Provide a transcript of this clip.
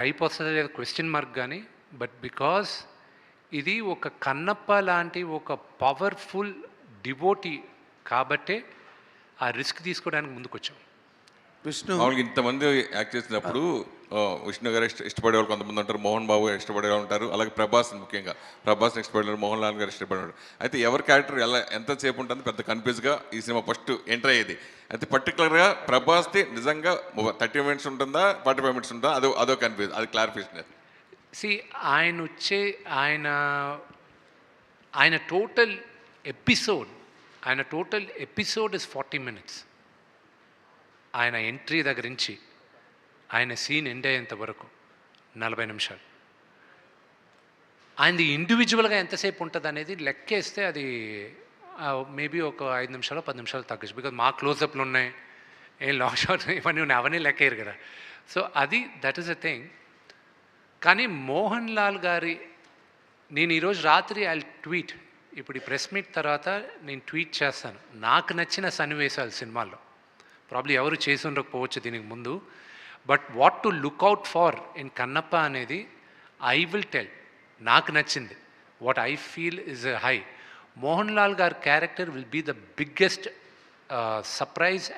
అయిపోతుందో లేదో question mark కానీ, బట్ బికాస్ ఇది ఒక కన్నప్ప లాంటి ఒక పవర్ఫుల్ డివోటీ కాబట్టే ఆ రిస్క్ తీసుకోవడానికి ముందుకొచ్చాం. విష్ణు మామూలుగా ఇంతమంది యాక్ట్ చేసినప్పుడు విష్ణు గారు ఇష్టపడే వాళ్ళు కొంతమంది ఉంటారు, మోహన్ బాబు గారు ఇష్టపడే వాళ్ళు ఉంటారు, అలాగే ప్రభాస్ ముఖ్యంగా ప్రభాస్ని ఇష్టపడేవారు, మోహన్ లాల్ గారు ఇష్టపడేవాడు. అయితే ఎవరి క్యారెక్టర్ ఎంతసేపు ఉంటుంది పెద్ద కన్ఫ్యూజ్గా ఈ సినిమా ఫస్ట్ ఎంటర్ అయ్యేది. అయితే పర్టికులర్గా ప్రభాస్ది నిజంగా 30 మినిట్స్ ఉంటుందా 45 మినిట్స్ ఉంటుందా అదో కన్ఫ్యూజ్, అది క్లారిఫికేషన్. సి ఆయన వచ్చే ఆయన టోటల్ ఎపిసోడ్ ఇస్ 40 minutes. ఆయన ఎంట్రీ దగ్గర నుంచి ఆయన సీన్ ఎండ్ అయ్యేంత వరకు 40 నిమిషాలు. ఆయనది ఇండివిజువల్గా ఎంతసేపు ఉంటుంది అనేది లెక్కేస్తే అది మేబీ ఒక 5 నిమిషాలు 10 నిమిషాలు తగ్గచ్చు. బికాజ్ మా క్లోజప్లు ఉన్నాయి, ఏం లాంగ్ షాట్ ఇవన్నీ ఉన్నాయి, అవన్నీ లెక్కేయరు కదా. సో అది దట్ ఈస్ అ థింగ్. కానీ మోహన్ లాల్ గారి నేను ఈరోజు రాత్రి ఐ ట్వీట్, ఇప్పుడు ఈ ప్రెస్ మీట్ తర్వాత నేను ట్వీట్ చేస్తాను నాకు నచ్చిన సన్నివేశాలు సినిమాల్లో. ప్రాబ్లీ ఎవరు చేసి ఉండకపోవచ్చు దీనికి ముందు, but what to look out for in Kannappa అనేది ఐ విల్ టెల్. నాకు నచ్చింది what I feel is high. Mohan Lal గారి character will be the biggest surprise